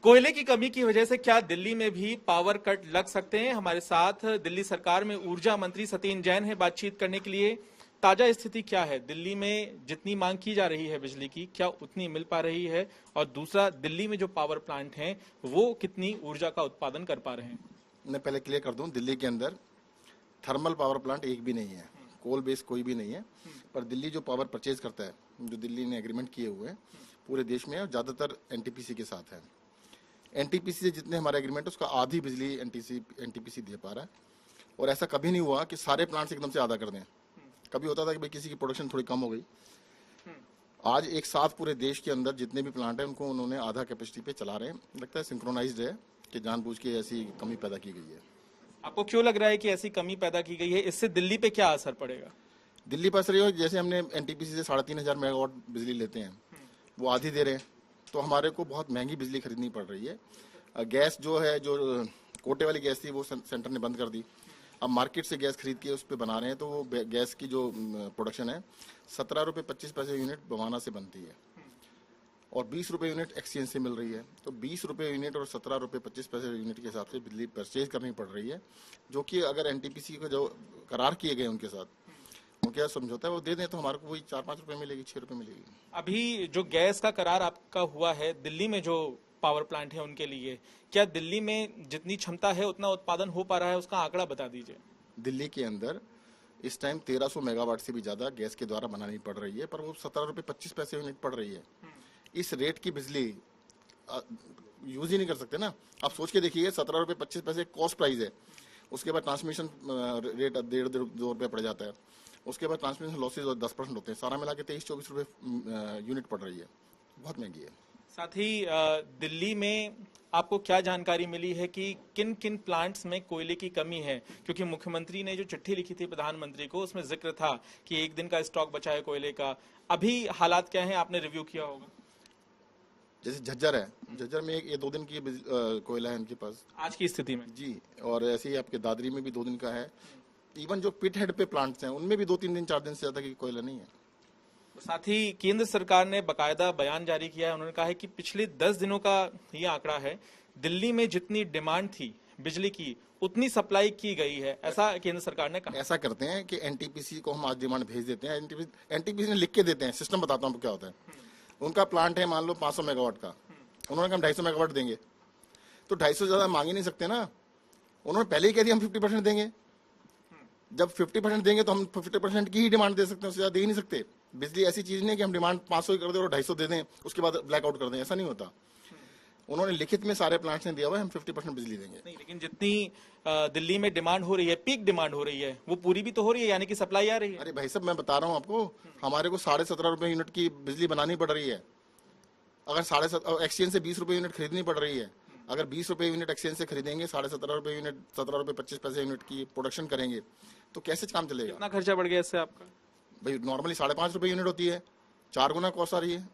कोयले की कमी की वजह से क्या दिल्ली में भी पावर कट लग सकते हैं? हमारे साथ दिल्ली सरकार में ऊर्जा मंत्री सत्येंद्र जैन है बातचीत करने के लिए। ताजा स्थिति क्या है? दिल्ली में जितनी मांग की जा रही है बिजली की, क्या उतनी मिल पा रही है? और दूसरा, दिल्ली में जो पावर प्लांट हैं वो कितनी ऊर्जा का उत्पादन कर पा रहे हैं? मैं पहले क्लियर कर दूं, दिल्ली के अंदर थर्मल पावर प्लांट एक भी नहीं है, कोल बेस कोई भी नहीं है। पर दिल्ली जो पावर परचेज करता है, जो दिल्ली ने एग्रीमेंट किए हुए हैं पूरे देश में, ज्यादातर एनटीपीसी के साथ है। एनटीपीसी से जितने हमारे एग्रीमेंट है उसका आधी बिजली एनटीपीसी दे पा रहा है। और ऐसा कभी नहीं हुआ कि सारे प्लांट्स एकदम से आधा कर दें। कभी होता था कि भाई किसी की प्रोडक्शन थोड़ी कम हो गई। आज एक साथ पूरे देश के अंदर जितने भी प्लांट हैं उनको उन्होंने आधा कैपेसिटी पे चला रहे हैं। लगता है सिंक्रोनाइज्ड है कि जानबूझ के ऐसी कमी पैदा की गई है। आपको क्यों लग रहा है कि ऐसी कमी पैदा की गई है? इससे दिल्ली पे क्या असर पड़ेगा? दिल्ली पर असर ये हो, जैसे हमने एनटीपीसी से 3,500 मेगावाट बिजली लेते हैं, वो आधी दे रहे हैं, तो हमारे को बहुत महंगी बिजली खरीदनी पड़ रही है। गैस जो है, जो कोटे वाली गैस थी वो सेंटर ने बंद कर दी। अब मार्केट से गैस खरीद के उस पर बना रहे हैं, तो वो गैस की जो प्रोडक्शन है 17 रुपये 25 पैसे यूनिट बवाना से बनती है और 20 रुपये यूनिट एक्सचेंज से मिल रही है। तो 20 रुपये यूनिट और 17 रुपये 25 पैसे यूनिट के हिसाब से बिजली परचेज करनी पड़ रही है, जो कि अगर एनटीपीसी को जो करार किए गए उनके साथ, उनके समझौता है वो दे दें तो हमारे को वही 4-5 रुपये मिलेगी, 6 रुपये मिलेगी। अभी जो गैस का करार आपका हुआ है दिल्ली में जो पावर प्लांट है उनके लिए, क्या दिल्ली में जितनी क्षमता है उतना उत्पादन हो पा रहा है? उसका आंकड़ा बता दीजिए। दिल्ली के अंदर इस टाइम 1300 मेगावाट से भी ज्यादा गैस के द्वारा बनानी पड़ रही है, पर वो 17 रुपये 25 पैसे यूनिट पड़ रही है। इस रेट की बिजली यूज ही नहीं कर सकते ना। आप सोच के देखिए, 17 रुपये 25 पैसे कॉस्ट प्राइस है, उसके बाद ट्रांसमिशन रेट 1.5-2 रुपये पड़ जाता है, उसके बाद ट्रांसमिशन लॉसेज 10% होते हैं, सारा मिला के 23-24 रुपये यूनिट पड़ रही है। बहुत महंगी है। साथ ही दिल्ली में आपको क्या जानकारी मिली है कि किन किन प्लांट्स में कोयले की कमी है? क्योंकि मुख्यमंत्री ने जो चिट्ठी लिखी थी प्रधानमंत्री को, उसमें जिक्र था कि 1 दिन का स्टॉक बचा है कोयले का। अभी हालात क्या है, आपने रिव्यू किया होगा। जैसे झज्जर है, झज्जर में एक 2 दिन की कोयला है उनके पास आज की स्थिति में जी। और ऐसे ही आपके दादरी में भी 2 दिन का है। इवन जो पिट हेड पे प्लांट्स हैं उनमें भी 2-3 दिन 4 दिन से ज्यादा की कोयला नहीं है। साथ ही केंद्र सरकार ने बकायदा बयान जारी किया है। उन्होंने कहा है कि पिछले 10 दिनों का ये आंकड़ा है, दिल्ली में जितनी डिमांड थी बिजली की उतनी सप्लाई की गई है, ऐसा केंद्र सरकार ने कहा। ऐसा करते हैं कि एनटीपीसी को हम आज डिमांड भेज देते हैं, एनटीपीसी ने लिख के देते हैं। सिस्टम बताता हूँ क्या होता है। उनका प्लांट है मान लो 500 मेगावाट का, उन्होंने कहा हम 250 मेगावाट देंगे, तो 250 ज्यादा मांग ही नहीं सकते ना। उन्होंने पहले ही कह दिया हम 50% देंगे। जब 50% देंगे तो हम 50% की ही डिमांड दे सकते हैं, उससे ज्यादा दे ही नहीं सकते। बिजली ऐसी चीज नहीं कि हम डिमांड 500 ही कर दें और 250 दे दें, उसके बाद ब्लैकआउट कर दें, ऐसा नहीं होता। उन्होंने लिखित में सारे प्लांट्स ने दिया हुआ है हम 50% बिजली देंगे। नहीं, लेकिन जितनी दिल्ली में डिमांड हो रही है, पीक डिमांड हो रही है, वो पूरी भी तो हो रही है, यानी कि सप्लाई आ रही है। अरे भाई साहब, मैं बता रहा हूँ आपको, हमारे को 17.5 रुपये यूनिट की बिजली बनानी पड़ रही है। अगर 17.5 एक्सचेंज से 20 रुपये यूनिट खरीदनी पड़ रही है। अगर 20 रुपये यूनिट एक्सचेंज से खरीदेंगे, 17.5 रुपये यूनिट, 17 रुपये 25 पैसे यूनिट की प्रोडक्शन करेंगे, तो कैसे काम चलेगा? कितना खर्चा बढ़ गया इससे आपका? भाई नॉर्मली 5.5 रुपये यूनिट होती है, 4 गुना कॉस्ट आ रही है।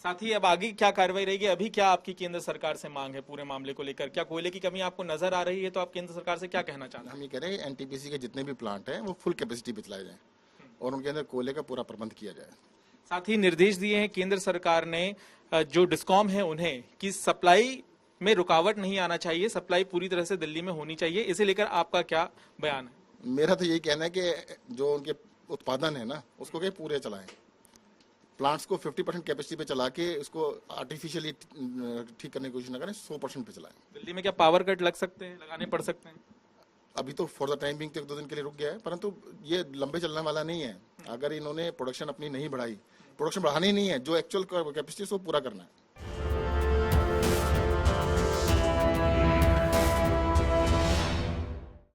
साथ ही अब आगे क्या कार्रवाई रहेगी? अभी क्या आपकी केंद्र सरकार से मांग है पूरे मामले को लेकर? क्या कोयले की कमी आपको नजर आ रही है? तो आप केंद्र सरकार से क्या कहना चाहते हैं? हम ये कह रहे हैं एनटीपीसी के जितने भी प्लांट हैं वो फुल कैपेसिटी पे चलाए जाएं और उनके अंदर कोयले का पूरा प्रबंध किया जाए। साथ ही निर्देश दिए हैं केंद्र सरकार ने जो डिस्कॉम है उन्हें कि सप्लाई में रुकावट नहीं आना चाहिए, सप्लाई पूरी तरह से दिल्ली में होनी चाहिए। इसे लेकर आपका क्या बयान है? मेरा तो यही कहना है कि जो उनके उत्पादन है ना, उसको क्या पूरे चलाएं। प्लांट्स को 50% कैपेसिटी पे चला के उसको आर्टिफिशियली ठीक करने की कोशिश ना करें, 100% पे चलाएं। दिल्ली में क्या पावर कट लग सकते हैं, लगाने पड़ सकते हैं? अभी तो फॉर द टाइम बिंग तो 1-2 दिन के लिए रुक गया है, परंतु ये लंबे चलने वाला नहीं है। अगर इन्होंने प्रोडक्शन अपनी नहीं बढ़ाई, प्रोडक्शन बढ़ानी नहीं है, जो एक्चुअल कैपेसिटी है उसको पूरा करना है।